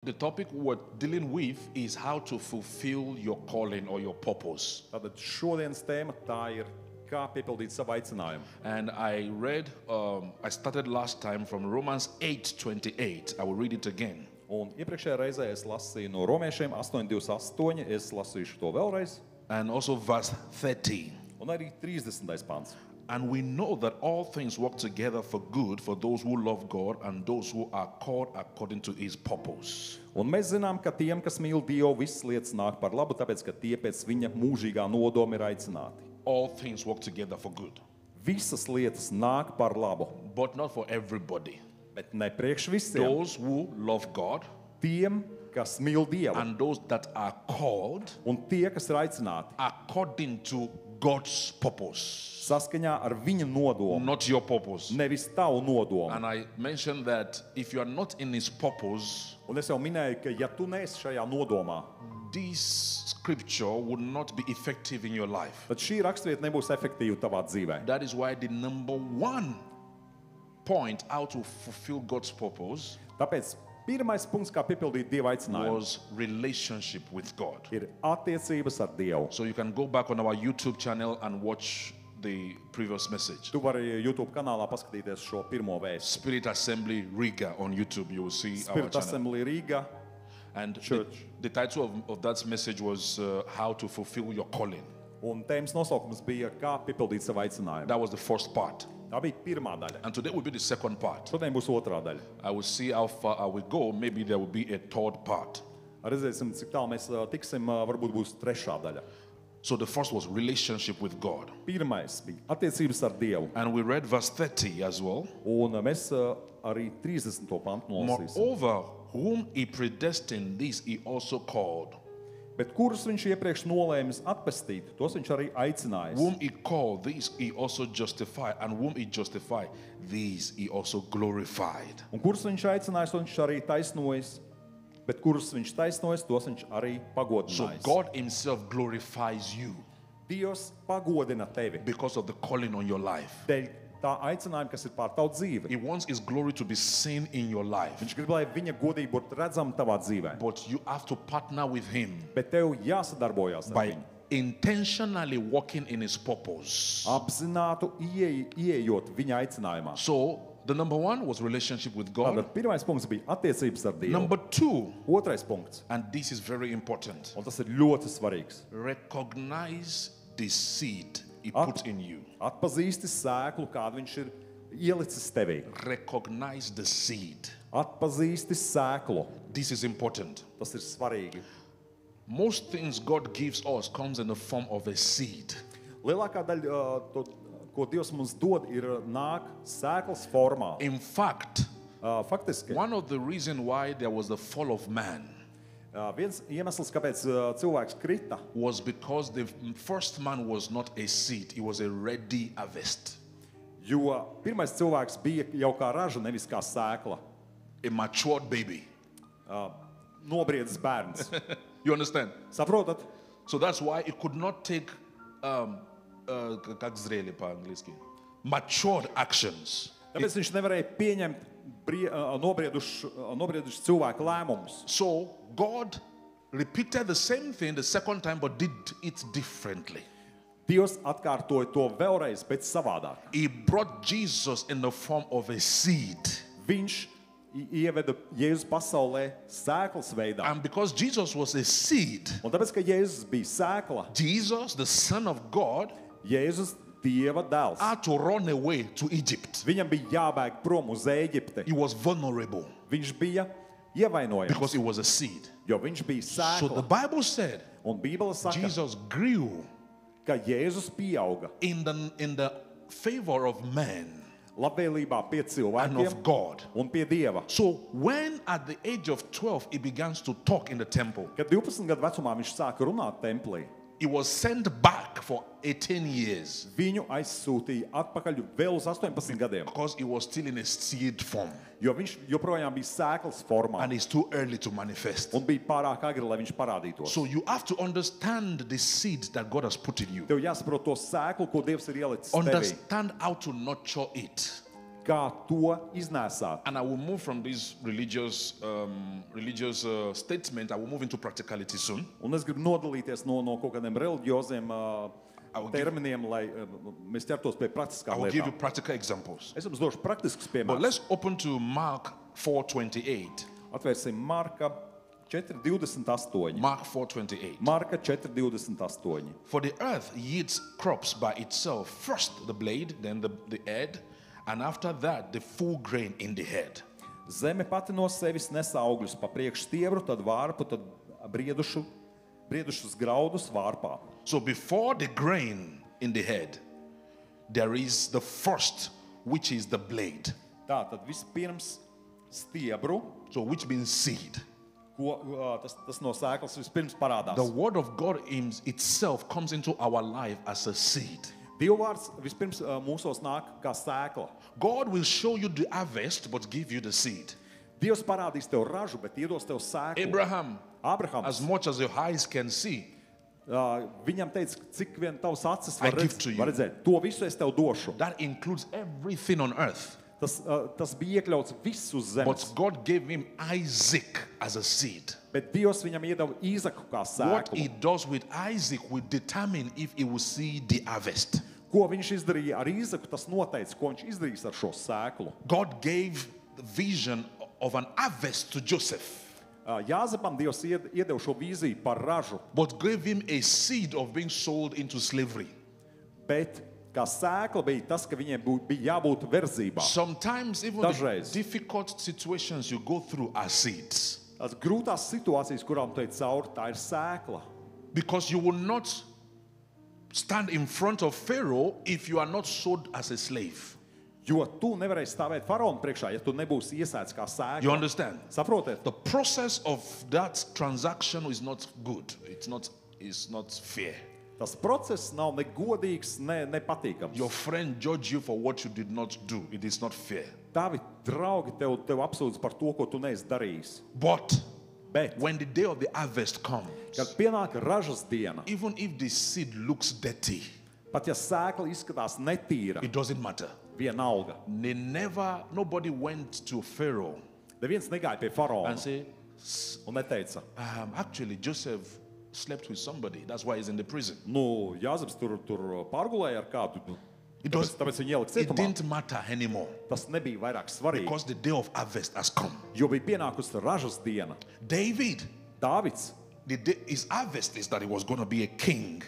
The topic we're dealing with is how to fulfill your calling or your purpose. Tātad šodienas tēma tā ir, kā piepildīt savu aicinājumu. And I started last time from Romans 8:28. I will read it again. Un iepriekšējā reizē es lasīju no Romiešiem 8:28, es lasīšu to vēlreiz. And also verse 30. Un arī 30. pants. And we know that all things work together for good for those who love God and those who are called according to his purpose. Un mēs zinām, ka tiem, kas mīl Dievu, visas lietas nāk par labu, tāpēc, ka tie pēc viņa mūžīgā nodoma ir aicināti. All things work together for good. Visas lietas nāk par labu, But not for everybody. bet ne priekš visiem. Those who love God Tiem, kas mīl Dievu, and those that are called un tie, kas ir aicināti according to God's purpose. saskaņā ar viņa nodomu, Not your purpose. nevis tavu nodomu. And I mentioned that if you are not in his purpose, Un es jau minēju, ka ja tu neesi šajā nodomā, this scripture would not be effective in your life. tad šī raksturvieta nebūs efektīva tavā dzīvē. That is why the number one point how to fulfill God's purpose Tāpēc pirmais punkts, kā piepildīt Dieva aicinājumu, was relationship with God. ir attiecības ar Dievu. So you can go back on our YouTube channel and watch the previous message. Tu vari YouTube kanālā paskatīties šo pirmo vēstu. Spirit Assembly Riga on YouTube, you will see our Spirit channel. Assembly Rīga. And the, Church. the title of that message was how to fulfill your calling. Un tēmas nosaukums bija, kā piepildīt savu aicinājumu. That was the first part. Tā bija pirmā daļa. And today will be the second part. Šodien būs otrā daļa. I will see how far I will go. Maybe there will be a third part. Redzēsim, cik tālu mēs tiksim, varbūt būs trešā daļa. So the first was relationship with God. Pirmais bija attiecības ar Dievu. And we read verse 30 as well. Un mēs arī 30. pantu nolasīsim. Moreover, whom he predestined, this he also called. Bet kurus viņš iepriekš nolēmis atpestīt, tos viņš arī aicinājis. Whom he called, these he also justified. And whom he justified, these he also glorified. Un kurus viņš aicinājis, to viņš arī taisnojas. Bet kurus viņš taisnojas, tos viņš arī So pagodinājis. God himself glorifies you Dievs pagodina tevi because of the calling on your life. dēļ tā aicinājuma, kas ir pār tavu dzīvi. He wants his glory to be seen in your life. Viņš grib, lai viņa godība būtu redzama tavā dzīvē. But you have to partner with him Bet tev jāsadarbojās ar by viņu. intentionally walking in his purpose. Apzinātu ieejot viņa aicinājumā. So the number one was relationship with God. Tātad pirmais punkts bija attiecības ar Dievu. Number two, Otrais punkts, and this is very important, un tas ir ļoti svarīgs. recognize the seed he put in you. Atpazīsti sēklu, kādu viņš ir ielicis tevī. Recognize the seed. Atpazīsti sēklu. This is important. Tas ir svarīgi. Most things God gives us comes in the form of a seed. Lielākā daļa, ko Dievs mums dod, ir nāk sēklas formā. In fact, Faktiski, one of the reasons why there was the fall of man viens iemesls, kāpēc cilvēks krita, was because the first man was not a seed, he was a ready harvest. jo pirmais cilvēks bija jau kā raža, nevis kā sēkla. A matured baby. Nobriedzis bērns. You understand? Saprotat? So that's why it could not take как зрели по-английски, matured actions. Tāpēc viņš nevarēja pieņemt nobrieduši cilvēku lēmumus. So God repeated the same thing the second time but did it differently. Dievs atkārtoja to vēlreiz, bet savādāk. He brought Jesus in the form of a seed. Viņš ieveda Jēzus pasaulē sēklas veidā. And because Jesus was a seed, Un tāpēc, ka Jēzus bija sēkla, Jesus, the Son of God, Jēzus Dieva dēls. had to run away to Egypt. Viņam bija jābēg prom uz Ēģipti. He was vulnerable Viņš bija ievainojams, because he was a seed. jo viņš bija So the sēkla. Bible said Un Bībele saka, Jesus grew ka Jēzus pieauga in the favor of men labvēlībā pie and cilvēkiem of God. un pie Dieva. So when at the age of 12 he begins to talk in the temple, Kad 12 gadu vecumā viņš sāka runāt templī, he was sent back for 18 years viņu aizsūtīja atpakaļ vēl uz 18 gadiem, because he was still in a seed form jo viņš joprojām bija sēklas formā and it's too early to manifest. un bija pārāk agri, lai viņš parādītos. So you have to understand the seed that God has put in you. Tev jāsaprot to sēklu, ko Dievs ir ielicis tevī. Understand how to nurture it. kā to iznēsāt. And I will move from this religious statement, I will move into practicality soon. Un es gribu nodalīties no kaut kādiem reliģioziem terminiem, lai mēs ķertos pie I praktiskām will give you lietām. practical examples. Es jums došu praktiskus But piemērus. let's open to Mark 4:28. Atvērsim Marka 4:28. Mark 4:28. Marka 4:28. For the earth yields crops by itself, first the blade, then the head, and after that the full grain in the head. Zeme pati no sevis nes augļus, pa priekšu stiebru, tad vārpu, tad briedušus graudus vārpā. So before the grain in the head, there is the first, which is the blade. Tā tad vispirms stiebru, So which means seed. tas no sēklas vispirms parādās. The word of God in itself comes into our life as a seed. Dieva vārds vispirms mūsos nāk kā sēkla. God will show you the harvest, but give you the seed. Dievs parādīs tev ražu, bet iedos tev sēklu. Abraham, Abrahams, as much as your eyes can see, viņam teica, cik vien tavs acis I var give to you. redzēt, to visu es tev došu. that includes everything on earth. Tas bija iekļauts viss uz But zemes, God gave him Isaac as a seed. bet Dievs viņam iedeva Īzaku kā What he sēklu. does with Isaac will determine if he will see the harvest. Ko viņš izdarīja ar Īzaku, tas noteica, ko viņš izdarīs ar šo sēklu. God gave the vision of an harvest to Joseph, Jāzepam Dievs iedeva šo vīziju par ražu, but gave him a seed of being sold into slavery. bet kā sēkla bija tas, ka viņiem bija jābūt verzībā. Sometimes even the Dažreiz. difficult situations you go through are seeds. Tās grūtās situācijas, kurām tu ej cauri, tā ir sēkla. Because you will not stand in front of Pharaoh if you are not sold as a slave. Jo tu nevarēsi stāvēt faraona priekšā, ja tu nebūsi iesēts kā You sēkla. understand? Saprotiet? The process of that transaction is not good. It's not fair. Tas process nav ne godīgs, ne patīkams. Your friend judge you for what you did not do. It is not fair. Tavi draugi tev apsūdz par to, ko tu neesi darījis. But Bet, when the day of the harvest comes, kad pienāk ražas diena, even if the seed looks dirty, pat ja sēkla izskatās netīra, it doesn't matter. vienalga. Nobody went to Pharaoh Neviens negāja pie faraona and said, un neteica, actually, Joseph slept with somebody. That's why he's in the prison. nu, Jāzeps tur pārgulēja ar kādu. Nu, It, tāpēc viņi ielika it cietumā. didn't matter anymore Tas nebija vairāk svarīgi, because the day of harvest has come. jo bija pienākusi ražas diena. David, Dāvids, his harvest is that he was going to be a king,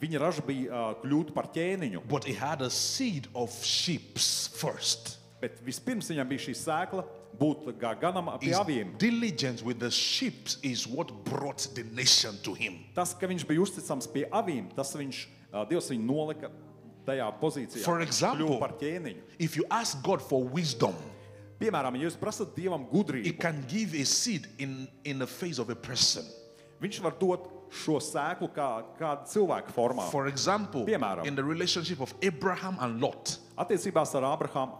viņa raža bija kļūt par ķēniņu, but he had a seed of sheep first. bet vispirms viņam bija šī sēkla būt kā ganam pie His aviem. diligence with the sheep is what brought the nation to him. Tas, ka viņš bija uzticams pie avīm, tas Dievs viņu nolika tajā pozīcijā. For Viņš example, kļuva par ķēniņu. If you ask God for wisdom, Piemēram, ja jūs prasat Dievam he gudrību, can give a seed in the face of a person. viņš var dot šo sēklu kādu cilvēku formā. For example, Piemēram. in the relationship of Abraham and Lot. Attiecībās ar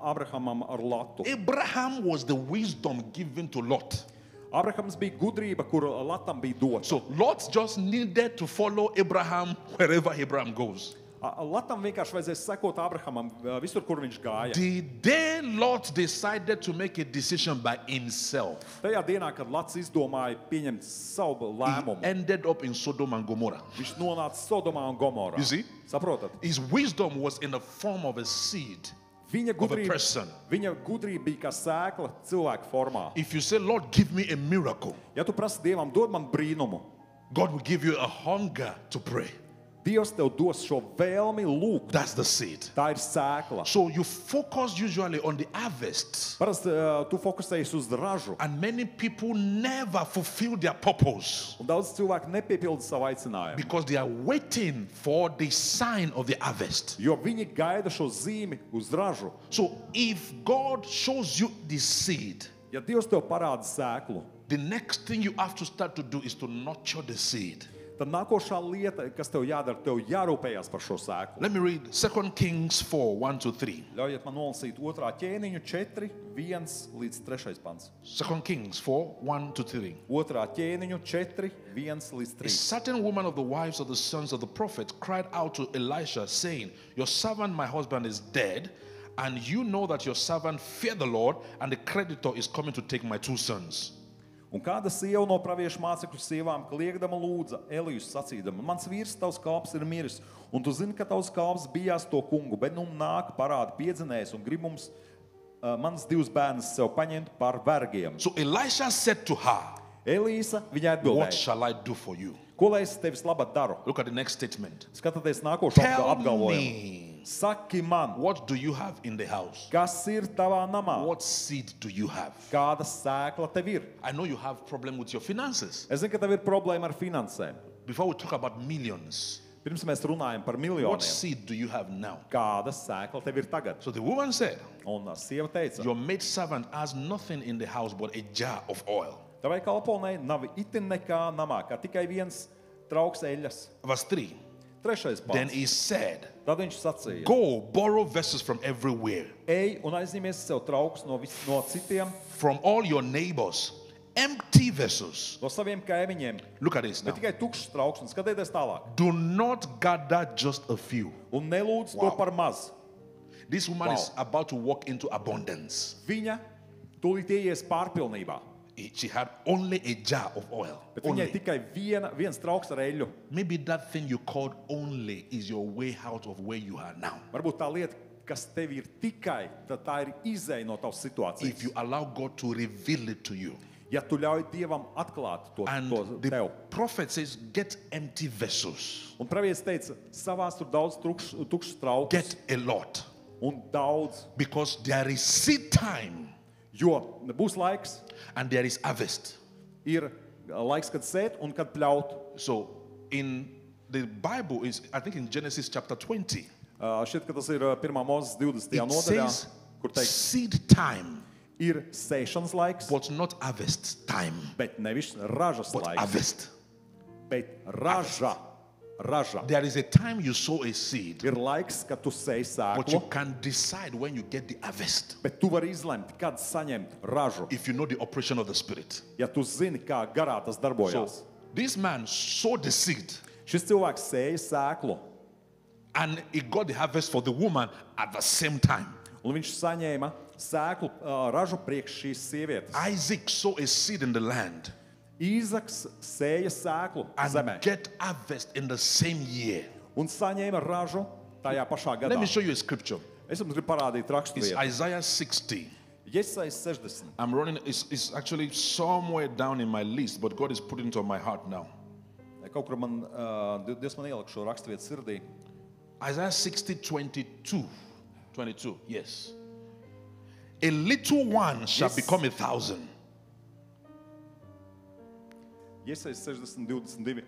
Abrahamam ar Latu. Abraham was the wisdom given to Lot. Abrahams bija gudrība, kur Latam bija dota. So Lot just needed to follow Abraham wherever Abraham goes. Latam vienkārši vajadzēja sekot Abrahamam visur, kur viņš gāja. The day Lot decided to make a decision by himself, Tajā dienā, kad Lats izdomāja pieņemt savu he lēmumu, ended up in Sodom and Gomorrah. viņš nonāca Sodomā un Gomorā. You see? Saprotat? His wisdom was in the form of a seed. Viņa Of a gudrība, person. viņa gudrība bija kā sēkla cilvēku formā. If you say, Lord, give me a miracle, Ja tu prasi Dievam, dod man brīnumu, God will give you a hunger to pray. Dievs tev dos šo vēlmi lūgt. That's the seed. Tā ir sēkla. So you focus usually on the harvest, Parasti tu fokusējies uz ražu, and many people never fulfill their purpose un daudz cilvēku nepiepilda savu aicinājumu. because they are waiting for the sign of the harvest. Jo viņi gaida šo zīmi uz ražu. So if God shows you the seed, Ja Dievs tev parāda sēklu, the next thing you have to start to do is to nurture the seed. tad nākošā lieta, kas tev jādara, tev jārūpējās par šo sēklu. Let me read 2 Kings 4, 1-3. Ļaujiet man nolasīt 2. ķēniņu 4, 1 līdz 3. pants. 2 Kings 4, 1-3. 2. ķēniņu 4, 1 līdz A 3. certain woman of the wives of the sons of the prophet cried out to Elisha, saying, Your servant, my husband, is dead, And you know that your servant feared the Lord, and the creditor is coming to take my 2 sons. Un kāda sieva no praviešu mācekļu sievām kliegdama lūdza Elijus sacīdama: mans vīrs, tavs kalps, ir miris, un tu zini, ka tavs kalps bijās to kungu, bet nu nāk parāda piedzinējs un grib mums mans 2 bērnus sev paņemt par vergiem. So Elisha said to her, Elīsa viņai what atbildēja: shall I do for you? ko lai es tevis labāk daru? Look at the next statement. Skatoties nākošo Tell apgalvojumu. me, Saki man, what do you have in the house? kas ir tavā namā? What seed do you have? Kāda sēkla tev ir? I know you have problem with your finances. Es zinu, ka tev ir problēma ar finansēm. Before we talk about millions, Pirms mēs runājam par what miljoniem, seed do you have now? kāda sēkla tev ir tagad? So the woman said, Un sieva teica: your maidservant has nothing in the house but a jar of oil. tavai kalponei nav itin nekā namā, kā tikai viens trauks eļas. Verse 3. Trešais Then pāns. he said, Tad viņš sacīja: go borrow vessels from everywhere, ej un aizņemies sev trauks no citiem, from all your neighbors, empty vessels. no saviem kaimiņiem. Look at this now. Bet tikai tukšs trauks un skatieties tālāk. Do not gather just a few. Un nelūdz Wow. to par maz. This woman Wow. is about to walk into abundance. Viņa tūlīt ieies pārpilnībā. She had only a jar of oil. Bet viņai Only. tikai viens trauks ar eļļu. Maybe that thing you called only is your way out of where you are now. Varbūt tā lieta, kas tev ir tikai, tad tā ir izeja no tavas If situācijas. you allow God to reveal it to you. Ja tu ļauj Dievam atklāt to And tev. the prophet says, get empty vessels. Un pravietis teica, savās tur daudz tukšs trauks Get a lot. un daudz, Because there is seed time jo būs laiks, and there is harvest. ir laiks, kad sēt un kad pļaut. So in the Bible, is I think in Genesis chapter 20, Šķiet, ka tas ir 1. Mūzes 20. it nodaļā, says kur teiks, seed time, ir sēšanas laiks, but not harvest time, bet nevis ražas but laiks, harvest. bet raža. There is a time you sow a seed, Ir laiks, kad tu sēji but you sēklu, can decide when you get the harvest bet tu vari izlemt, kad saņemt ražu, if you know the operation of the Spirit. ja tu zini, kā garā tas darbojas. So this man sowed the seed, Šis cilvēks sēja sēklu, and he got the harvest for the woman at the same time. un viņš saņēma sēklu ražu priekš šīs sievietes. Isaac sowed a seed in the land Īzaks sēja sēklu zemē and get harvest in the same year. un saņēma ražu tajā pašā gadā. Let me show you a scripture. Es jums gribu parādīt It's raksturvietu. Isaiah 60. Jesais 60. I'm running, it's actually somewhere down in my list, but God is putting it on my heart now. Kaut kur man, Dievs man ielika šo raksturvietu sirdī. Isaiah 60, 22. 22, yes. A little one shall Yes. become 1,000. Jesais 60, 22.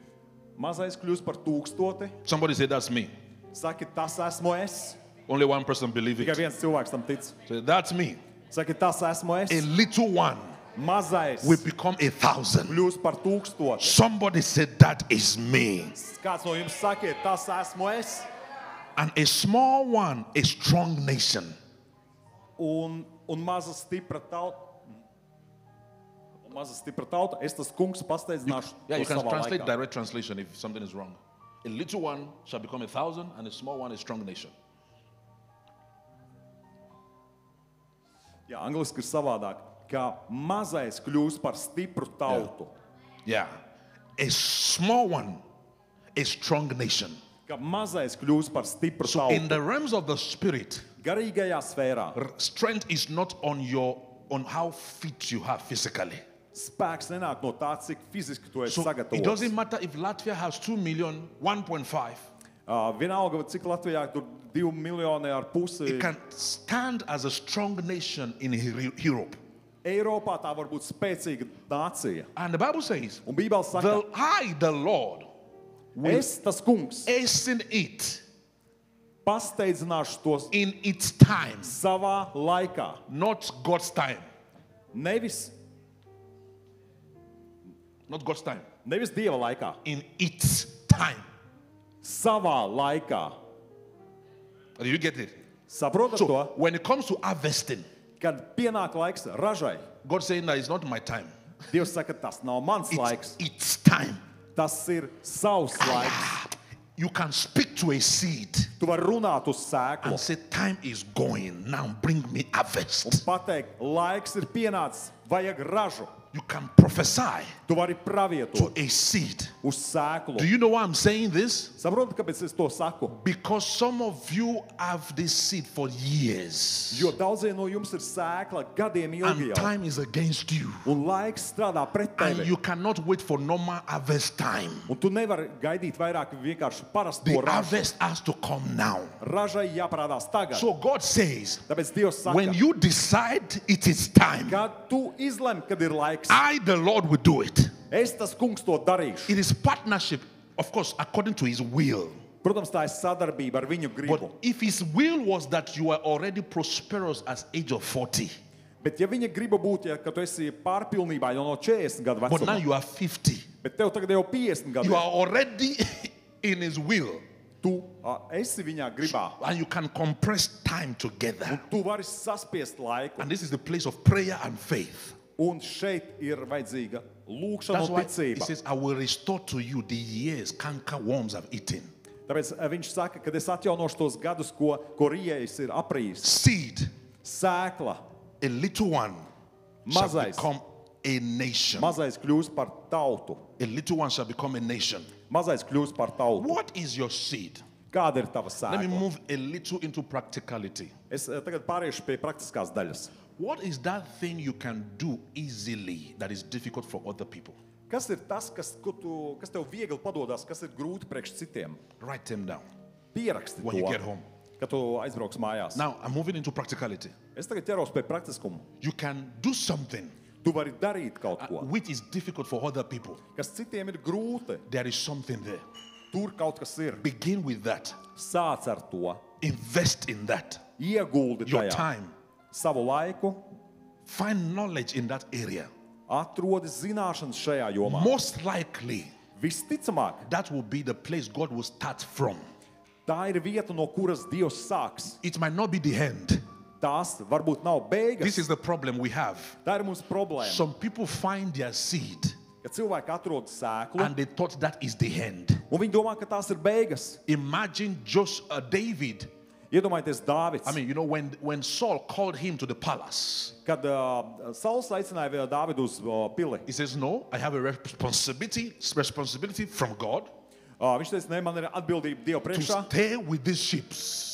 Mazais kļūst par 1000. Somebody say, that's me. Saki, tas esmu es. Only one person believe Tikai it. viens cilvēks tam tic. Say, that's me. Saki, tas esmu A es. little one Mazais will become 1,000. kļūst par 1000. Somebody said, that is me. Kāds no jums sakiet, tas esmu es? And a small one, a strong nation. Un maza stipra tauta. Maza stipra tauta. Es tas kungs pasteidzināšu Yeah, you to can savā translate laikā. direct translation if something is wrong. A little one shall become 1,000, and a small one a strong nation. Jā, angliski ir savādāk. Kā mazais kļūst par stipru tautu. Yeah. A small one, a strong nation. Kā mazais kļūst par stipru So in tautu. the realms of the spirit, Garīgajā sfērā strength is not on how fit you are physically. spēks nenāk no tā, cik fiziski tu esi So it sagatavots. doesn't matter if Latvia has 2 million, 1.5. Vienalga, cik Latvijā tur 2 miljoni ar pusi. It can stand as a strong nation in Europe. Eiropā tā var būt spēcīga nācija. And the Bible says, Un Bībele saka, the Lord, will es tas kungs hasten it pasteidzināšu tos in its time, savā laikā. not God's time. Nevis Not God's time. Dieva laikā. In its time. Savā laikā. Did you get it? Saprotat So to? when it comes to harvesting, Kad pienāk laiks ražai, God saying that it's not my time. Dievs saka, tas nav mans laiks, It's its time. tas ir savs laiks. You can speak to a seed Tu vari runāt uz sēklu and say, time is going, now bring me un harvest. pateikt, laiks ir pienācis, vajag ražu. You can prophesy Tu vari to pravietot a seed. uz sēklu. Do you know why I'm saying this? Saproti, kāpēc es to saku? Because some of you have this seed for years. Jo daudziem no jums ir sēkla gadiem ilgi And jau. time is against you. Un laiks strādā pret And tevi. you cannot wait for normal harvest time. Un tu nevari gaidīt vairāk vienkārši parasto The ražu. harvest has to come now. Ražai jāparādās tagad. So God says, Tāpēc Dievs saka, when you decide it is time, kad tu izlem, kad ir laiks, I, the Lord, will do it. es tas kungs to darīšu. It is partnership, of course, according to his will. Protams, tā ir sadarbība ar viņu gribu. But if his will was that you are already prosperous as age of 40, Bet ja viņa griba būtu, ja, ka tu esi pārpilnībā jau no 40 gadu but now vecuma, you are 50, bet tev tagad jau 50 gadu, you are already in his will, tu esi viņā gribā, and you can compress time together. un tu vari saspiest laiku. And this is the place of prayer and faith. Un šeit ir vajadzīga lūkšana That's un why he ticība. says, I will restore to you the years canker worms have eaten. Tāpēc viņš saka, ka es atjaunošu tos gadus, ko rījējs ir aprījis. Seed, Sēkla, a little one, shall Mazais. become a nation. mazais kļūst par tautu. A little one shall become a nation. Mazais kļūst par tautu. What is your seed? Kāda ir tava Let me sēkla? move a little into practicality. Es tagad pāriešu pie praktiskās daļas. What is that thing you can do easily that is difficult for other people? Kas ir tas, kas tev viegli padodas, kas ir grūti priekš citiem? Write them down Pieraksti when you get to, home. kad tu aizbrauks mājās. Now, I'm moving into practicality. Es tagad ķeros pie praktiskumu. You can do something Tu vari darīt kaut ko, which is difficult for other people. kas citiem ir grūti. There is something there. Tur kaut kas ir. Begin with that. Sāc ar to, Invest in that. ieguldi Your tajā time. savu laiku, Find knowledge in that area. atrodi zināšanas šajā jomā. Most likely, Visticamāk, that will be the place God will start from. tā ir vieta, no kuras Dievs sāks. It might not be the end. Tās varbūt nav beigas. This is the problem we have. Tā ir mums problēma. Some people find their seed Kad cilvēki atrod sēklu, and they thought that is the end. un viņi domā, ka tās ir beigas. Imagine David. Iedomājieties, Dāvids, I mean, you know, when Saul called him to the palace, kad Sauls aicināja Dāvidu uz pili. he says, no, I have a responsibility from God Viņš teica, ne, man ir atbildība Dieva to priekšā stay with these sheep.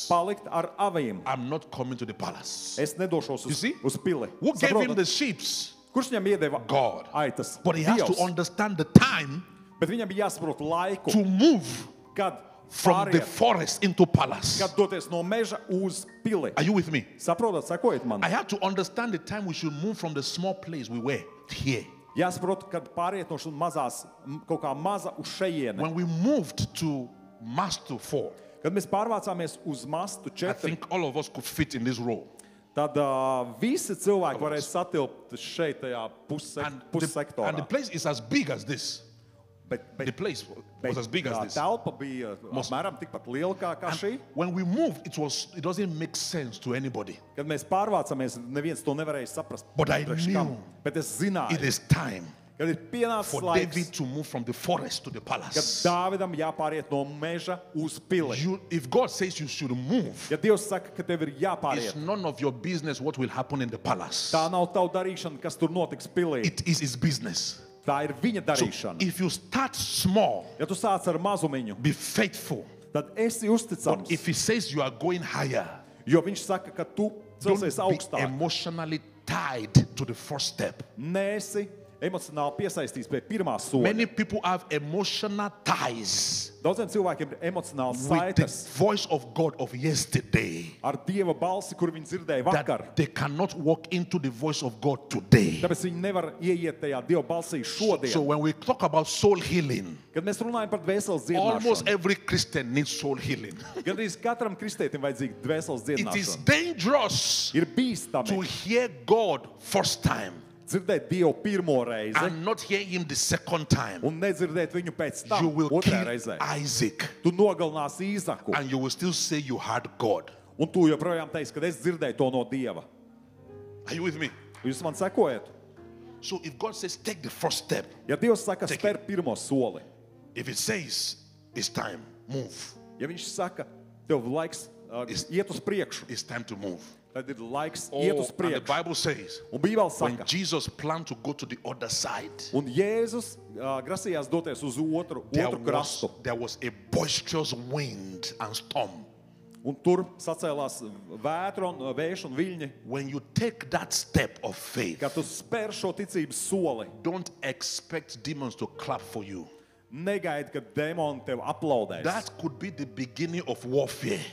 palikt ar avīm. I'm not coming to the palace. Es nedošos You see? uz pili. Who gave him Saprotat? the sheep? Kurš viņam iedeva God. aitas? But he has Dievs. to understand the time Bet viņam bija jāsaprot laiku, to move kad from the pāriet, forest into palace. kad doties no meža uz pili. Are you with me? Saprotat, sekojiet man. I had to understand the time we should move from the small place we were here. Jāsaprot, kad pāriet no šīs mazās, kaut kā maza uz šejieni. When we moved to Master 4, Kad mēs pārvācāmies uz mastu I 4, think all of us could fit in this role. tad visi cilvēki varēja satilpt šeit, tajā And the pussektorā. place is as big as this. Bet The place was as big as tā this. telpa bija apmēram tikpat liela kā šī. When we moved, it doesn't make sense to anybody. Kad mēs pārvācāmies, neviens to nevarēja saprast. But I priekš kam. knew Bet es It zināju, is time kad ir pienācis for laiks, David to move from the forest to the kad palace. Dāvidam jāpāriet no meža uz pili. If God says you should move, Ja Dievs saka, ka tev ir it's jāpāriet, none of your business what will happen in the palace. tā nav tava darīšana, kas tur notiks pilī. It is his business. Tā ir viņa So darīšana. if you start small, Ja tu sāc ar mazumiņu, be faithful. tad esi But uzticams. if he says you are going higher, Jo viņš saka, ka tu don't celsies be augstāk. emotionally tied to the first step. Nesi emocionāli piesaistīts pie pirmā soļa. Many people have emotional ties Daudziem cilvēkiem ir emocionāls with the saites voice of God of yesterday ar Dieva balsi, kur viņi dzirdēja vakar. that they cannot walk into the voice of God today. Tāpēc viņi nevar ieiet tajā Dieva balsī šodien. So when we talk about soul healing, Kad mēs runājam par dvēseles almost dziedināšanu, every Christian needs soul healing. gandrīz katram kristētim vajadzīga dvēseles It is dziedināšana. dangerous Ir to bīstami hear God first time dzirdēt Dievu pirmo reizi and not hear him the second time. un nedzirdēt viņu pēc You tam will otrā kill reizē. Isaac Tu nogalināsi Īzaku and you will still say you heard God. un tu joprojām teiksi, ka es dzirdēju to no Dieva. Are you with me? Jūs man sekojat? So if God says take the first step, Ja Dievs saka, Take spēr pirmo soli, if it says it's time, move. Ja viņš saka, tev laiks iet uz priekšu, It's time to move. tad ir laiks iet uz And the priekšu. Bible says, Un Bībele when saka, Jesus planned to go to the other side, un Jēzus grasījās doties uz otru krastu. there was a boisterous wind and storm. Un tur sacēlās vētra un vējš un viļņi. When you take that step of faith, Kad tu spēr šo ticības soli, don't expect demons to clap for you. negaidi, ka dēmoni tev aplaudēs. That could be the beginning of warfare.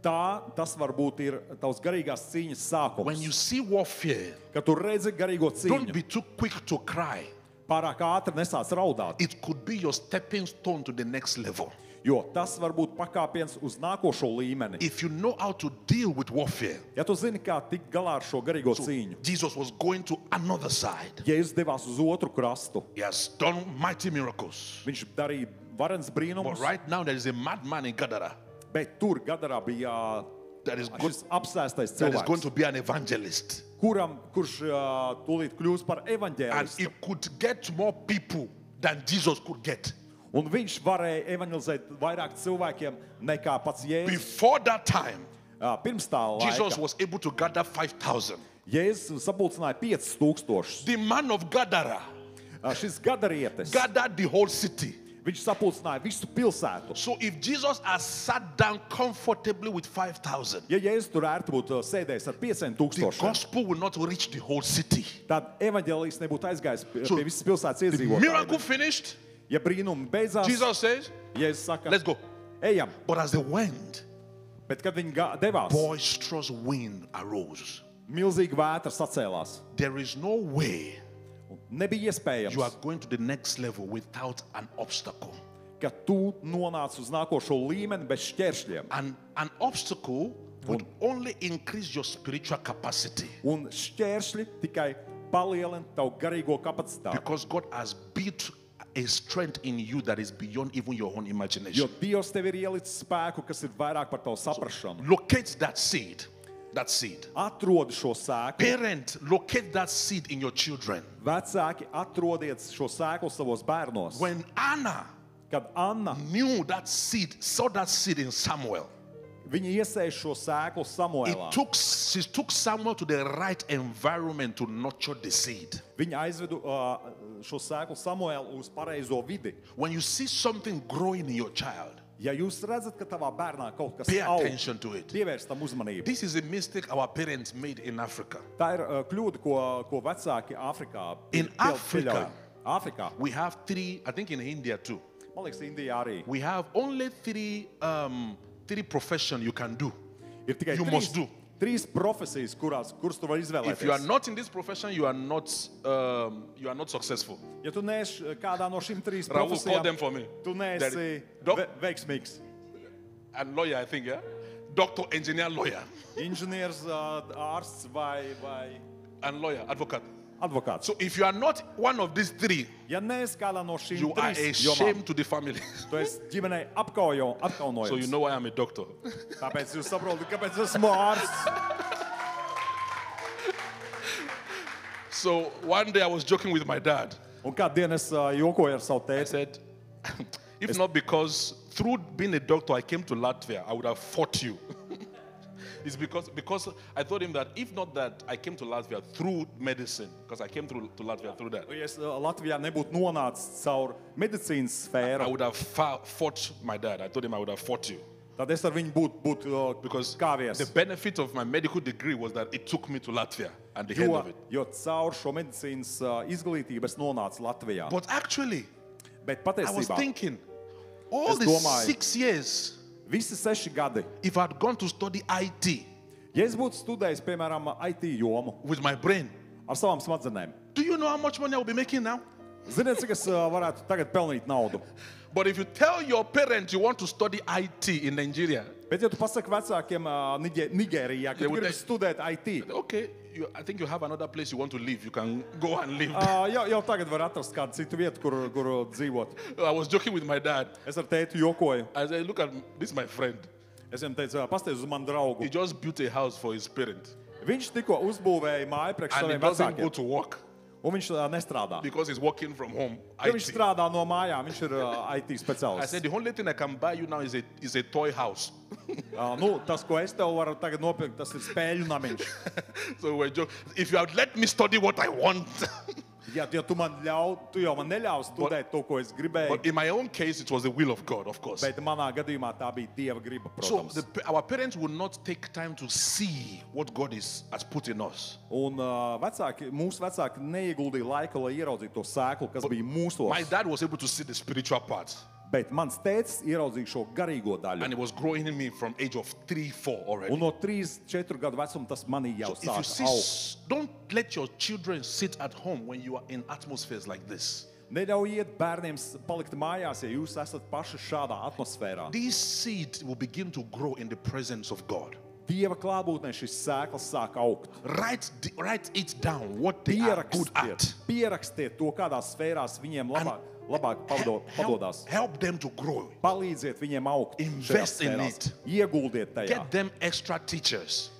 Tas varbūt ir tavs garīgās cīņas When you sākums. see warfare, Kad tu redzi garīgo don't cīņu, be too quick to cry. pārāk ātri nesāc raudāt, It could be your stepping stone to the next level. jo tas var būt pakāpiens uz nākošo līmeni. If you know how to deal with warfare, Ja tu zini, kā tikt galā ar šo garīgo cīņu, Jesus was going to another side. Jēzus devās uz otru krastu. He has done mighty miracles. Viņš darīja varens But brīnumus, right now, there is a madman in Gadara bet tur Gadarā bija that is šis apsēstais going cilvēks, to be an evangelist. kurš tūlīt kļūs par And evaņģēlistu. he could get more people than Jesus could get. Un viņš varēja evaņģelizēt vairāk cilvēkiem nekā pats Jēzus. Before that time, Pirms tā Jesus laika was able to gather 5,000. Jēzus sapulcināja 5,000. The man of Gadara Šis gadarietis, gathered the whole city. viņš sapulcināja visu pilsētu. So if Jesus has sat down comfortably with 5,000, Ja Jēzus tur ērti būtu sēdējis ar the 500,000, gospel will not reach the whole city. tad evaņģēlijs nebūtu aizgājis So, pie visas pilsētas The miracle iedzīvotājiem. finished. Ja brīnumi beidzās, Jesus says, Jēzus saka, let's go. ejam. But as they went, Bet kad viņi devās, boisterous wind arose. milzīga vētra sacēlās. There is no way Nebija iespējams, you are going to the next level without an obstacle. ka tu nonāc uz nākošo līmeni bez šķēršļiem. And an obstacle would only increase your spiritual capacity Un šķēršļi tikai palielina tavu garīgo kapacitāti. because God has built a strength in you that is beyond even your own Jo imagination. Dievs tev ir ielicis spēku, kas ir vairāk par tavu saprašanu. Locate that seed. That seed. Atrodi šo sēklu. Parent, locate that seed in your children. Vecāki, atrodiet šo sēklu savos bērnos. When Anna Kad Anna, knew that seed, saw that seed in Samuel, viņa iesēja šo sēklu Samuēlā. she took Samuel to the right environment to nurture the seed. Viņa aizvedu šo sēklu Samuēlu uz pareizo vidi. When you see something growing in your child, Ja jūs redzat, ka tavā bērnā kaut kas pay aug, attention to it. pievērst tam uzmanību. This is a mistake our parents made in Africa. Tā ir kļūda, ko vecāki Āfrikā In Africa. pieļauj. Āfrikā. We have three, I think in India too. Man liekas, Indijā arī. We have only three professions you can do. Ir tikai You must do. trīs profesijas, kuras tu vari izvēlēties. If you are not in this profession, you are not successful. Ja tu neesi kādā no šīm trīs Raul, call them profesijām, for me. tu There neesi is- Doc- veiksmīgs. And lawyer, I think, yeah? Doctor, engineer, lawyer. Inženieris, ārsts vai And lawyer, advocate. advokāts. So if you are not one of these three, Ja neesi kādā no šīm you are a trīs shame jomām, to the family. tu esi ģimenei So apkaunojams. you know why I'm a doctor. Tāpēc jūs saprotat, kāpēc esmu ārsts. So one day I was joking with my dad. Un kādu dienu es jokoju ar savu I tēti. said, if not because through being a doctor I came to Latvia, I would have fought you. It's because I told him that if not that I came to Latvia through medicine, because I came to Latvia through that, Ja es Latvijā nebūtu nonācis caur medicīnas I sfēru, would have fought my dad. I told him I would have fought you. tad es ar viņu būtu Because kāvies. the benefit of my medical degree was that it took me to Latvia and the end of it. Jo caur šo medicīnas izglītību es nonācu Latvijā. But actually, Bet I was patiesībā thinking, all Es these domāju. 6 years, visi 6 gadi, if I had gone to study IT ja es būtu studējis, piemēram, IT jomu with my brain, ar savām smadzenēm, do you know how much money I will be making now? ziniet, cik es varētu tagad pelnīt naudu? But if you tell your parents you want to study IT in Nigeria, Bet ja tu pasaki vecākiem Nigērijā, ka They tu would gribi take- studēt IT, okay, I think you have another place you want to live. You can go and live. jau tagad var atrast kādu citu vietu, kur dzīvot. I was joking with my dad. Es ar tēti jokoju. I said, look at this, my friend. Es viņam teicu, pasties uz manu draugu. He just built a house for his parents. Viņš tikko uzbūvēja māju priekš And he saviem doesn't go vecākiem. to work. Un viņš nestrādā. because he's working from home. Ja viņš IT. strādā no mājām, viņš ir IT I speciālists. said, the only thing I can buy you now is a toy house. Nu, tas, ko es tev varu tagad nopirkt, tas ir spēļu namiņš. So we're joking. If you had let me study what I want. Ja tu man tu jau man neļauj studēt to, ko es gribēju, But in my own case, it was the will of God, of course. bet manā gadījumā tā bija Dieva griba, So protams. our parents would not take time to see what God has put in us. Un mūsu vecāki neieguldīja laiku, lai ieraudzītu to sēklu, kas bija mūsos. My dad was able to see the spiritual part. Bet mans tēvs ieraudzīja šo garīgo daļu. And it was growing in me from age of 3, 4 already. Un no 3-4 gadu vecuma tas manī jau If you sāk see, augt. don't let your children sit at home when you are in atmospheres like this. Neļaujiet bērniem palikt mājās, ja jūs esat paši šādā atmosfērā. These seeds will begin to grow in the presence of God. Dieva klātbūtnē šis sēklas sāk augt. Write it down what they are good at. Pierakstiet to, kādās sfērās viņiem labāk padodās. Help them to grow. Palīdziet viņiem augt. Invest šajās in sfērās. it. Ieguldiet tajā. Get them extra teachers.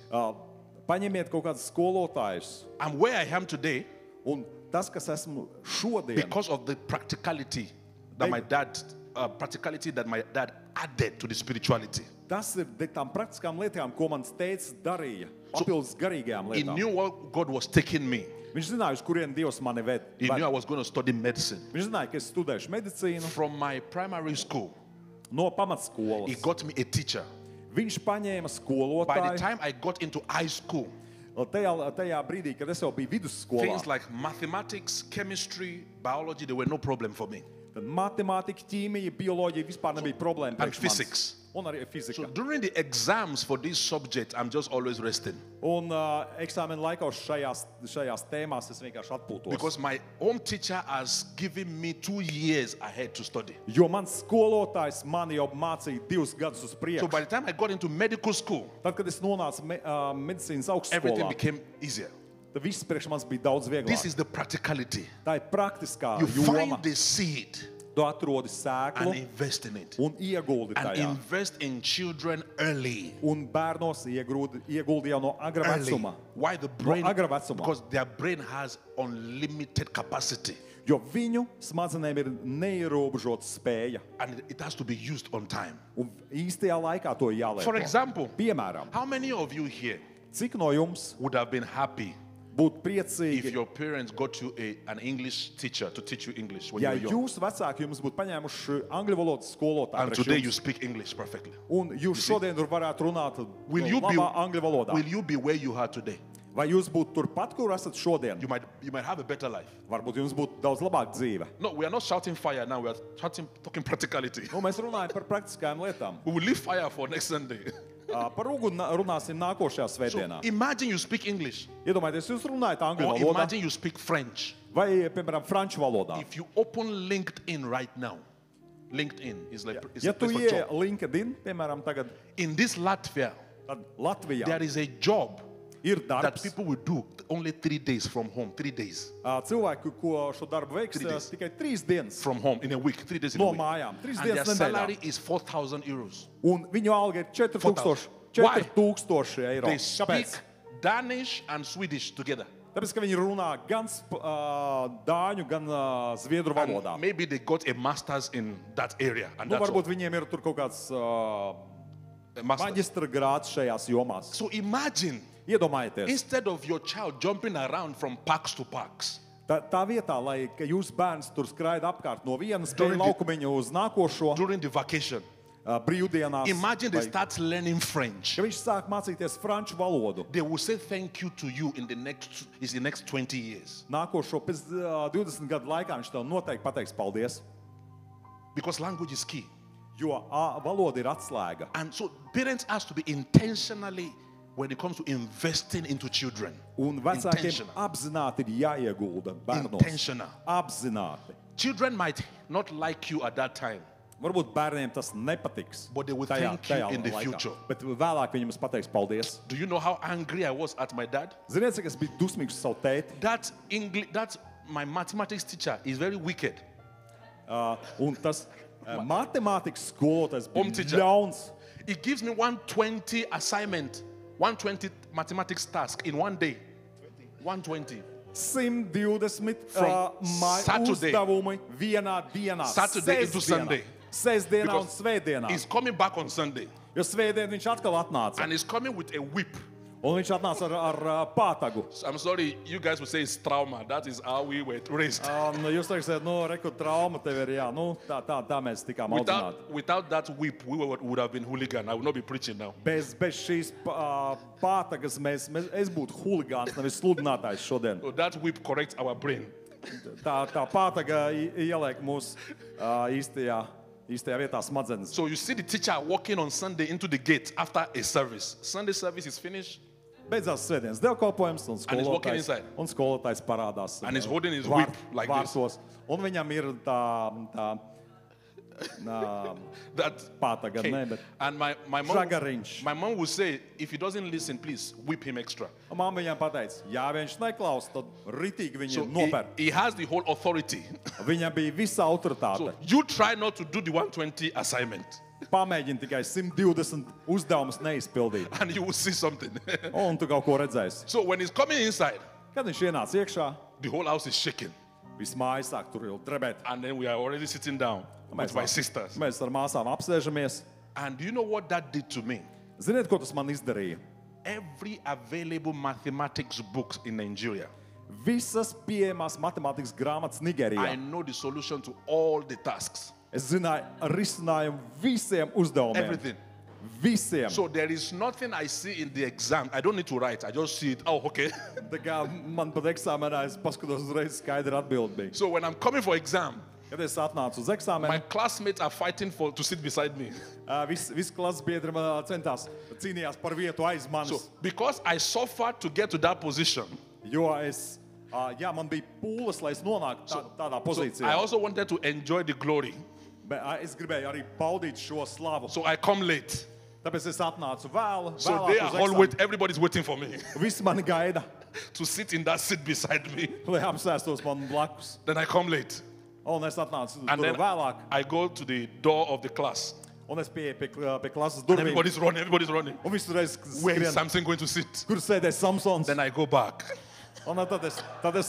Paņemiet kaut kādus skolotājus. And where I am today, Un tas, kas esmu šodien, because of the practicality that my dad added to the spirituality. tas ir tām praktiskām lietām, ko mans tēvs darīja. Papildus garīgajām He lietām. knew what God was taking me. Viņš zināja, uz kurien Dievs mani ved. He knew I was going to study medicine. Viņš zināja, ka es studēšu medicīnu From my primary school, no he pamatskolas. got me a teacher. Viņš paņēma By the skolotāju. time I got into high school, Tajā brīdī, kad es jau biju vidusskolā, things like mathematics, chemistry, biology, they were no problem for me. tad matemātika, ķīmija, bioloģija vispār nebija problēma. And priekš manis. physics. Un arī So fizika. during the exams for this subject, I'm just always resting. Un eksāmena laikos šajās tēmās es vienkārši atpūtos. Because my home teacher has given me 2 years ahead to study. Jo mans skolotājs mani jau mācīja 2 gadus uz So priekšu. by the time I got into medical school, Tad, kad es nonācu medicīnas everything augstskolā, became easier. tad viss priekš manis bija daudz This vieglāk. is the practicality. Tā ir praktiskā You joma. find the seed Tu atrodi and sēklu invest in it. un ieguldi And tajā. invest in children early. Un bērnos ieguldi jau no agra Early. vecuma. Why the brain? agra vecuma. Because their brain has unlimited capacity Jo viņu smadzenēm ir neierobežota spēja. and it has to be used on time. Un īstajā laikā to jālieto. For example, Piemēram, how many of you here cik no jums would have been happy būtu if priecīgi, your parents got you an English teacher to teach you English when ja you were young? jūsu vecāki jums būtu paņēmuši angļu valodas skolotāju And priekš today jums, you speak English perfectly. un jūs šodien tur varētu runāt Will you labā angļu valodā? will you be where you are today? Vai jūs būtu turpat, kur esat šodien? You might have a better life. Varbūt jums būtu daudz labāka dzīve. No, we are not shouting fire now. We are talking practicality. Nu, mēs runājam par praktiskām lietām. We will leave fire for next Sunday. Par uguni runāsim nākošajā So svētdienā. imagine you speak English, Iedomājieties, jūs runājat angļu or valodā imagine you speak French. vai, piemēram, franču valodā. If you open LinkedIn right now, LinkedIn is like it's Ja a tu place for ie job. LinkedIn, piemēram, tagad In this Latvia, tad Latvijā there is a job ir that darbs. people will do only 3 days from home. 3 days Cilvēki, ko šo darbu veiks, 3 days. tikai 3 dienas from home in a week. 3 days in a no week. mājām. 3 And their dienas nedēļā. salary is 4,000 euros. Un viņu alga ir 4,000. 4,000 eiro. They speak Kāpēc? Danish and Swedish together. Tāpēc, ka viņi runā gan dāņu, gan zviedru valodā. And maybe they got a master's in that area. And Nu, that's varbūt viņiem ir tur kaut kāds all. A master. maģistra grāds šajās jomās. So imagine, Iedomājieties, instead of your child jumping around from parks to parks, tā vietā, lai ka jūsu bērns tur skraida apkārt no vienas During spēļu the- laukumiņa uz nākošo during the vacation, brīvdienās, imagine they vai- start learning French. ka viņš sāk mācīties franču valodu. They will say thank you to you in the next 20 years. Nākošo pēc 20 gadu laikā viņš tev noteikti pateiks paldies, Because language is key. jo valoda ir atslēga. And so parents has to be intentionally when it comes to investing into children. Un vecākiem Intentional. apzināti ir jāiegulda bērnos. Intentional. Apzināti. Children might not like you at that time, Varbūt bērniem tas nepatiks. but they will thank you in the laikā. future. Bet vēlāk viņi jums pateiks paldies. Do you know how angry I was at my dad? Ziniet, cik es biju dusmīgs uz savu tēti? That my mathematics teacher is very wicked. Un tas matemātikas skolotājs bija Teacher. ļauns. He gives me 120 assignment, 120 mathematics task in one day. 120. 120 From Saturday. uzdevumi vienā dienā. Saturday into Sunday. Sestdienā un Because svētdienā. He's coming back on Sunday. Jo svētdien viņš atkal atnāca. And he's coming with a whip. Un viņš atnāca ar pātagu. So I'm sorry, you guys will say it's trauma. That is how we were raised. Jūs teiksiet, reku trauma tev ir, jā. Tā mēs tikām audzināti. Without that whip, we would have been hooligan. I would not be preaching now. Bez šīs pātagas es būtu huligāns, nevis sludinātājs šodien. So that whip corrects our brain. Tā pātaga ieliek mūs īstajā vietā smadzenes. So you see the teacher walking on Sunday into the gate after a service. Sunday service is finished. Beidzās svētdienas dievkalpojums And he's walking inside. un skolotājs parādās. And he's holding his whip like this. vārtos. Un viņam ir tā That pātaga, okay. ne, bet And my žagariņš. mom will say, if he doesn't listen, please whip him extra. Mamma viņam pateica, ja viņš neklaus, tad ritīgi viņu So noper. he has the whole authority. Viņam bija visa autoritāte. So you try not to do the 120 assignment, Pamēģini tikai 120 uzdevumus neizpildīt. and you will see something. Un tu kaut ko redzēsi. So when he's coming inside, Kad viņš ienāca iekšā, the whole house is shaking. viss mājas sāk tur jau drebēt. And then we are already sitting down with my sisters. Mēs ar māsām apsēžamies. And do you know what that did to me? Ziniet, ko tas man izdarīja? Every available mathematics book in Nigeria, Visas pieejamās matemātikas grāmatas I Nigērijā. know the solution to all the tasks. Es zināju risinājumu visiem uzdevumiem. Everything. Visiem. So there is nothing I see in the exam. I don't need to write. I just see it. Oh, okay. Tā kā man pat eksāmenā es paskatos uzreiz skaidri atbild bija. So when I'm coming for exam, Kad es atnācu uz my eksāmenu, classmates are fighting to sit beside me. visi klases biedri centās cīnījās par vietu aiz So manis. because I suffered to get to that position, Jo es, man bija pūles, lai es nonāktu tādā so pozīcijā. I also wanted to enjoy the glory. Bet es gribēju arī paudīt šo slavu. So I come late. Tāpēc es atnācu vēlu. So they are all everybody's waiting for me Visi mani gaida, to sit in that seat beside me. lai apsēstos man blakus. Then I come late. Un es atnācu And tur then vēlāk. I go to the door of the class. Un es pieeju pie klases And durvīm. everybody's running. Un visu reiz Where is skrien, Samson going to sit? kur sēdēs Samsons. Then I go back. Un tad es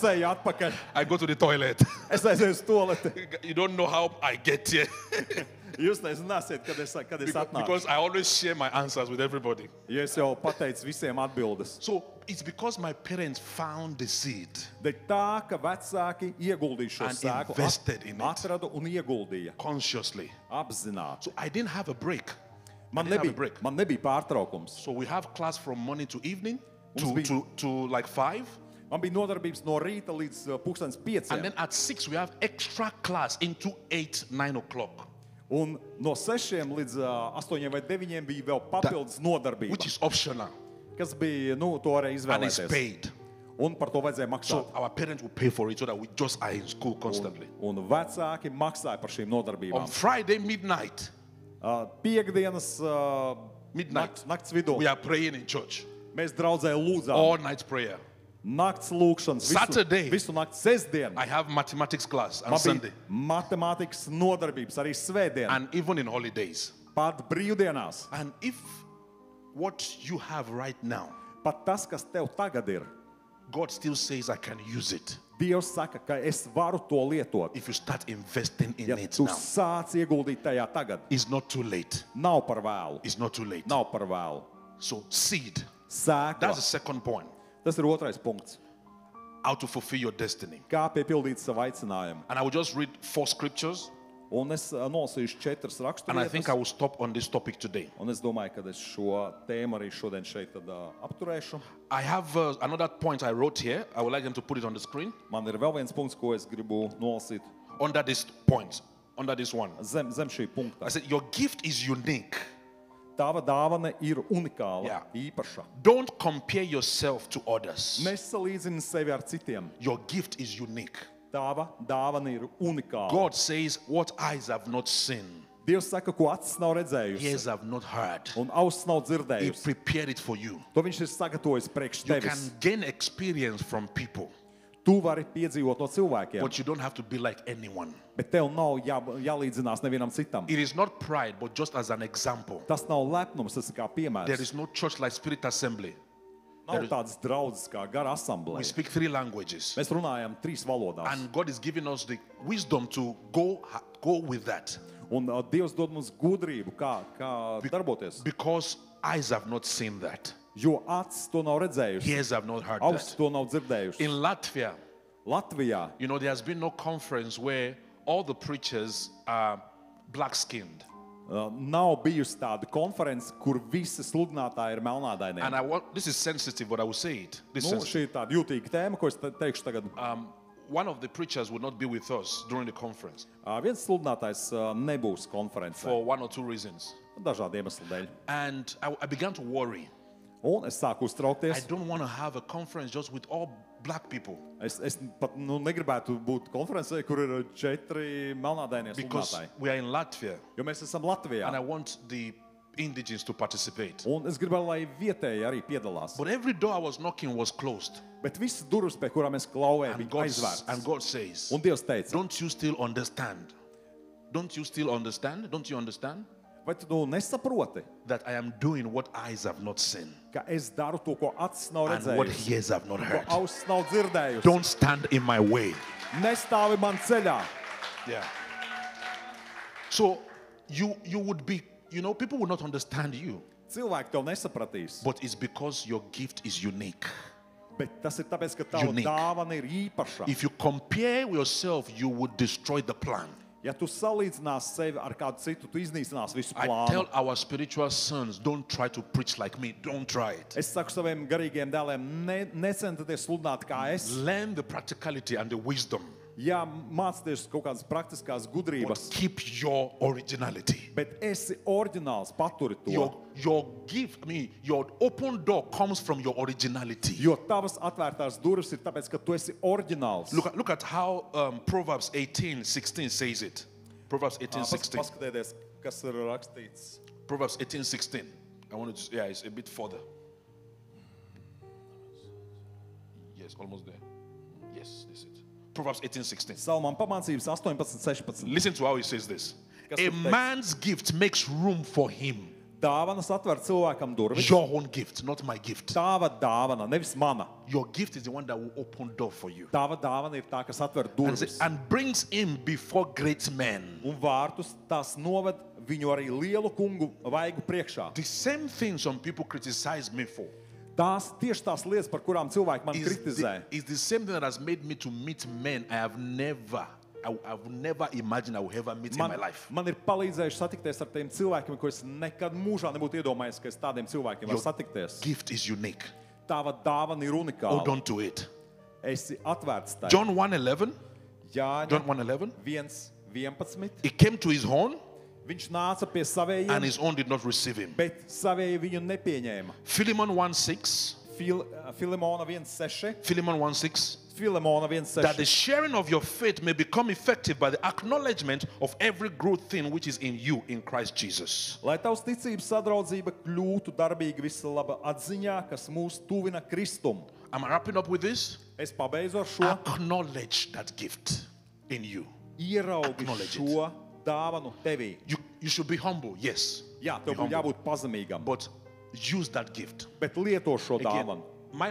eju atpakaļ. I go to the toilet. Es aizēju uz toaleti. You don't know how I get here. Jūs nezināsiet, kad es atnācu. Because I always share my answers with everybody. Jo es jau pateicu visiem atbildes. So it's because my parents found the seed. Bet tā, ka vecāki ieguldīja šo And sēklu, invested in it. atradu un ieguldīja. Consciously. Apzināti. So I didn't have a break. Man I didn't have a break. nebija pārtraukums. So we have class from morning to evening Mums to like 5. Man bija nodarbības no rīta līdz 5:00. And then at 6 we have extra class into 8, 9 o'clock. Un no 6 līdz 8 vai 9 bija vēl papildus nodarbība, Which is optional. kas bija, to varēja And it's izvēlēties. paid. Un par to vajadzēja maksāt. So our parents will pay for it so that we just are in school constantly. Un vecāki maksāja par šīm On nodarbībām. Friday midnight, Piektdienas Midnight. nakts vidū we are praying in church. mēs draudzē lūdzām. All night prayer. Nakts lūkšanas Saturday. visu nakti sestdien. I have mathematics class on Man bija Sunday. matemātikas nodarbības arī svētdien. And even in holidays. Pat brīvdienās. And if what you have right now, Pat tas, kas tev tagad ir, God still says I can use it. Dievs saka, ka es varu to lietot. If you start investing in Ja it tu now, sāc ieguldīt tajā tagad, it's not too late. nav par vēlu. It's not too late. Nav par vēlu. So seed. Sēkla. That's the second point. Tas ir otrais punkts. How to fulfill your destiny. Kā piepildīt savu aicinājumu. And I will just read 4 scriptures. Un es nolasīšu 4 And I think I raksturvietas. will stop on this topic today. Un es domāju, ka es šo tēmu arī šodien šeit tad, apturēšu. I have another point I wrote here. I would like them to put it on the screen. Man ir vēl viens punkts, ko es gribu nolasīt Under this point, under this one. zem šī punkta. I said, your gift is unique. Tava dāvana ir unikāla, Jā. īpaša. Don't compare yourself to others. Nesalīdzini sevi ar citiem. Your gift is unique. Tava dāvana ir unikāla. God says, what eyes have not seen, Dievs saka, ko acis nav redzējusi ears have not heard. un auss nav He dzirdējusi. prepared it for you. To viņš ir sagatavojis priekš You tevis. can gain experience from people, Tu vari piedzīvot no cilvēkiem, but you don't have to be like anyone. bet tev nav jālīdzinās nevienam citam. It is not pride, but just as an example. Tas nav lepnums, tas ir kā There piemērs. is no church like Spirit Assembly. Nav tādas draudzes kā gara We asambleja. speak 3 languages. Mēs runājam 3 valodās. And God is giving us the wisdom to go with that. Un Dievs dod mums gudrību, kā darboties. Because eyes have not seen that. Jo acis to nav redzējusi, Ears have not heard ausis that. to nav dzirdējusi. In Latvia, Latvijā there has been no conference where all the preachers are black-skinned. Nav bijusi tāda konference, kur visi sludinātāji ir melnādaini. And this is sensitive, but I will say it. Šī ir tāda jūtīga tēma, ko es teikšu tagad. One of the preachers would not be with us during the conference Viens sludinātājs nebūs konferencē. for 1 or 2 reasons. Dažādu iemeslu dēļ. And I began to worry. Un es sāku I uztraukties. don't want to have a conference just with all black people. Es pat negribētu būt konferencē, kur ir 4 melnādainie Because sludinātāji. we are in Latvia Jo mēs esam and Latvijā. I want the indigens to participate. Un es gribēju, lai vietēji arī piedalās. But every door I was knocking was closed. Bet visas durvis, pie kurām mēs klauvējam, And bija and aizvērtas. God says, Un Dievs teica, don't you still understand? Don't you still understand? Don't you understand vai tu nesaproti, that I am doing what eyes have not seen ka es daru to, ko acis nav and what redzējusi, ears have not ko heard? ausis nav dzirdējusi. Don't stand in my way. Nestāvi man ceļā. Yeah. So you would be, people will not understand you, Cilvēki tev nesapratīs. but it's because your gift is unique. Bet tas ir tāpēc, ka tava Unique. dāvana ir īpaša. If you compare yourself, you would destroy the plan. Ja tu salīdzināsi sevi ar kādu citu, tu iznīcināsi visu I plānu. tell our spiritual sons, don't try to preach like me. Don't try it. Es saku saviem garīgiem dēliem, necentieties sludināt kā es. Learn the practicality and the wisdom, Jā, mācieties kaut kādas praktiskās but gudrības, keep your originality. bet esi oriģināls, paturi to. Your gift, your open door comes from your originality. Jo tavas atvērtās durvis ir tāpēc, ka tu esi oriģināls. Look at how Proverbs 18:16 says it. Proverbs 18:16. Paskatieties, kas ir rakstīts. Proverbs 18:16. I want to, it's a bit further. Yes, almost there. Yes, this is it. Proverbs 18:16. Salmām pamācības 18:16. Listen to how he says this. Kas A tur teiks? man's gift makes room for him. Dāvanas atver cilvēkam durvis. Your own gift, not my gift. Tava dāvana, nevis mana. Your gift is the one that will open door for you. Tava dāvana ir tā, kas atver durvis. And brings him before great men. Un vārtus tās noved viņu arī lielu kungu vaigu priekšā. The same thing some people criticize me for Tieši tās lietas, par kurām cilvēki man kritizē. is the same thing that has made me to meet men I've never imagined I would ever meet in my life. Man ir palīdzējuši satikties ar tiem cilvēkiem, ko es nekad mūžā nebūtu iedomājies, ka es tādiem cilvēkiem varu satikties. Gift is unique. Tava dāvana ir Hold unikāla. on to it. Esi atvērts tai. John 1:11. Jāņa John 1:11. 1:11. He came to his own, Viņš nāca pie and savējiem, his own did not receive him. bet savēji viņu nepieņēma. Philemon 1:6. Filemona 1:6. Philemon 1:6. Filemona That the 1:6. sharing of your faith may become effective by the acknowledgement of every good thing which is in you in Christ Jesus. Lai tavs ticības sadraudzība kļūtu darbīga visa laba atziņā, kas mūs tuvina Kristum. Am I wrapping up with this? Es pabeidzu ar šo. Acknowledge that gift in you. Ieraugi Acknowledge šo dāvanu tevī. You should be humble, yes. Jā, Be tev būtu humble. jābūt pazemīgam, But use that gift. bet lieto šo Again, dāvanu. my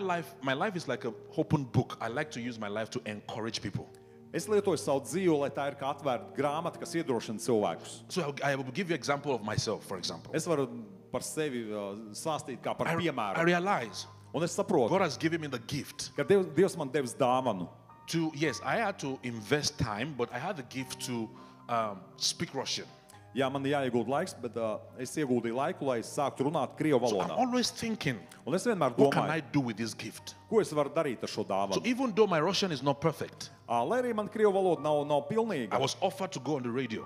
life is like an open book. I like to use my life to encourage people. Es lietoju savu dzīvi, lai tā ir kā atvērta grāmata, kas iedrošina cilvēkus. So I will give you an example of myself, for example. Es varu par sevi stāstīt kā par I piemēru. realize Un es saprotu, God has given me the gift ka Dievs man devis dāvanu. to, yes, I had to invest time, but I had the gift to speak Russian. Jā, man ir jāiegulda laiks, bet es ieguldīju laiku, lai es sāktu runāt krievu So I'm valodā. always thinking, Un es vienmēr what can I domāju, do with this gift? ko es varu darīt ar šo So dāvanu. even though my Russian is not perfect, Lai arī man krievu valoda nav I pilnīga, was offered to go on the radio.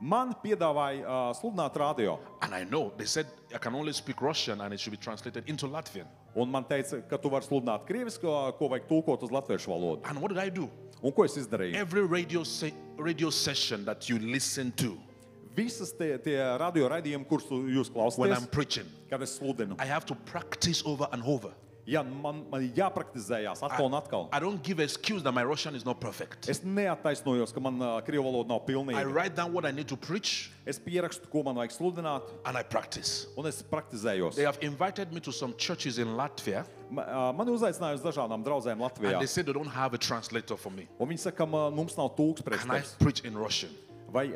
man piedāvāja sludināt radio. And I know, they said I can only speak Russian and it should be translated into Latvian. Un man teica, ka tu vari sludināt krieviski, ko vajag tulkot uz latviešu valodu. And what did I do? Un ko es izdarīju? Every radio session that you listen to Visas tie radio raidījumi, kurus jūs when I'm klausāties, preaching, kad es sludinu. I have to practice over and over. Jā, man jāpraktizējās atkal un atkal. I don't give excuse that my Russian is not perfect. Es neattaisnojos, ka man krievu valoda nav I pilnīga. write down what I need to preach Es pierakstu, ko man vajag sludināt, and I practice. un es praktizējos. They have invited me to some churches in Latvia Man uzaicināja uz dažādām draudzēm Latvijā. And they said they don't have a translator for me. Un viņi saka, mums nav tulks Can I priekšstats. preach in Russian? Vai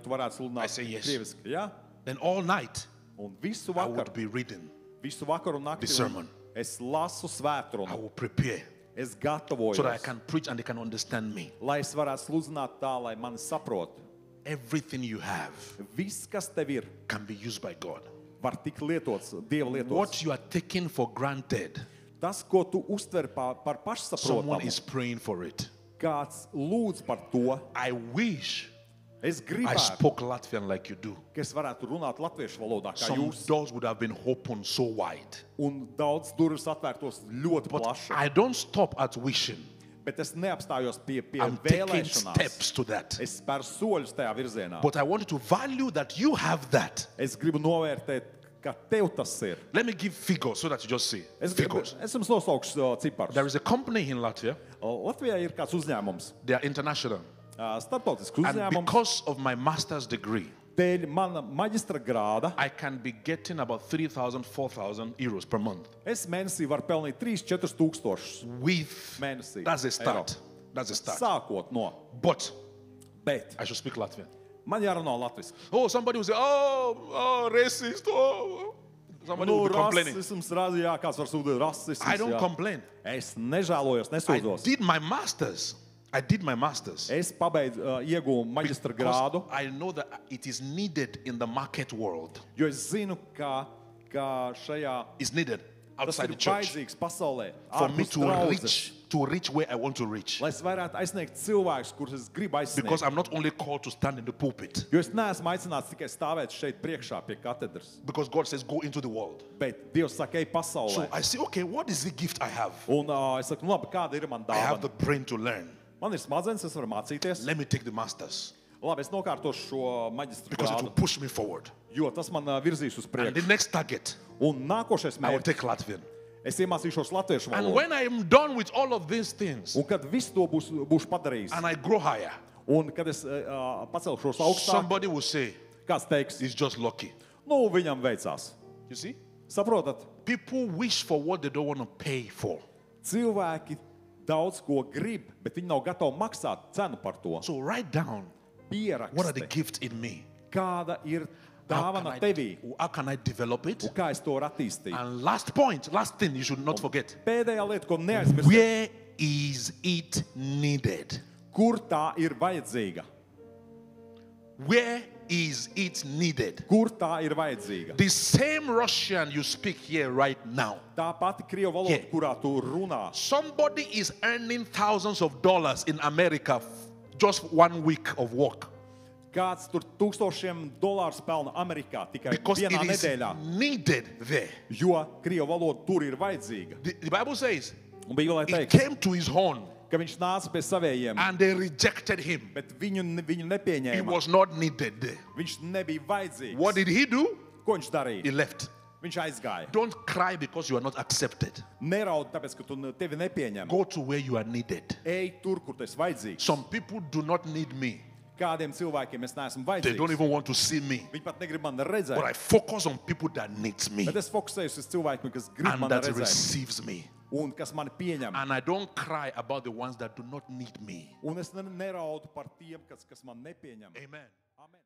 tu varētu I say sludināt yes. krieviski? Jā. Then all night, Un visu I would vakaru, be reading. visu vakaru un the nakti sermon. es lasu I svētrunu. will prepare Es so that I gatavojos, can preach and they can understand me. lai es varētu sludināt tā, lai mani saprotu. Everything you have Viss, kas tev ir, can be used by God. var tikt lietots, Dieva lietots. What you are taking for granted, Tas, ko tu uztver par someone pašsaprotamu, is praying for it. kāds lūdz par to. I wish Es I gribētu, spoke Latvian like you do. ka es varētu runāt latviešu valodā, kā Some jūs. doors would have been open so wide. Un daudz durvis atvērtos ļoti But plaši. I don't stop at wishing. Bet es neapstājos pie I'm taking vēlēšanās. steps to that. Es spēru soļus tajā virzienā. But I want you to value that you have that. Es gribu novērtēt, ka tev tas ir. Let me give figures so that you just see. Es Figures. jums nosaukšu ciparus. There is a company in Latvia. Latvijā ir kāds uzņēmums, They are international. starptautisks And uzņēmums. because of my master's degree, Dēļ mana maģistra grāda I can be getting about 3,000, 4,000 euros per month. es mēnesī varu pelnīt 3-4 tūkstošus With mēnesī. that's a start. That's a start. Sākot no. But Bet I should speak Latvian. man jārunā latviski. Oh, somebody will say, oh, racist. Oh. Somebody will be complaining. Rasisms, jā, kāds var sūdzēt rasisms. I don't jā. complain. Es nežēlojos, I nesūdzos. did my master's. I did my master's. Es pabeidzu, iegūmu maģistra grādu, Because I know that it is needed in the market world. jo es zinu, ka šajā It's needed tas outside ir the church vajadzīgs pasaulē. for me ārpus to reach where I want to reach. lai es varētu aizsniegt cilvēkus, kurus es gribu Because aizsniegt. I'm not only called to stand in the pulpit. Jo es neesmu aicināts tikai stāvēt šeit priekšā pie katedras, Because God says, go into the world. bet Dievs saka, ej So pasaulē. I say, okay, what is the gift I have? Un es saku, labi, kāda ir man I have the dāvana? brain to learn. Man ir smadzenes, es varu mācīties. Let me take the masters. Labi, es nokārtošu šo maģistra Because it will grādu, push me forward. jo tas man virzīs uz And the priekšu. next target, Un nākošais I will mērķis, take Latvian. es iemācīšos latviešu And valodu. when I am done with all of these things, Un kad viss to būšu padarījis, and I grow higher, un kad es pacelšos augstāk, somebody will say, kāds teiks, it's just lucky. nu, viņam veicās. You see? Saprotat? People wish for what they don't want to pay for. Cilvēki daudz ko grib, bet viņi nav gatavi maksāt cenu par to. So write down, what are the Pieraksti, gifts in me? kāda ir How dāvana tevī, how can I develop it? un kā es to varu attīstīt. And last point, last thing you should not forget. Pēdējā lieta, ko neaizmirst, Where is it needed? kur tā ir vajadzīga? Where is it needed? Kur tā ir vajadzīga? The same Russian you speak here right now. Tā pati krievu valoda, Yeah. kurā tu runā. Somebody is earning thousands of dollars in America just 1 week of work. Kāds tur $1000 pelna Amerikā tikai Because vienā it is nedēļā, needed there. jo krievu valoda tur ir vajadzīga. The Bible says Un Bībelē it teiks, came to his own ka viņš nāca pie savējiem, and they rejected him. bet viņu He nepieņēma. was not needed there. Viņš nebija vajadzīgs. What did he do? Ko viņš darīja? He left. Viņš aizgāja. Don't cry because you are not accepted. Neraud, tāpēc, ka tevi nepieņem. Go to where you are needed. Ej tur, kur tu esi vajadzīgs. Some people do not need me. Kādiem cilvēkiem es neesmu They don't vajadzīgs. even want to see me. Viņi pat negrib mani But redzēt. I focus on people that needs me Bet es fokusējos uz cilvēkiem, kas grib and mani that redzēt receives me. un kas mani pieņem. And I don't cry about the ones that do not need me. Un es neraudu par tiem, kas man nepieņem. Amen. Amen.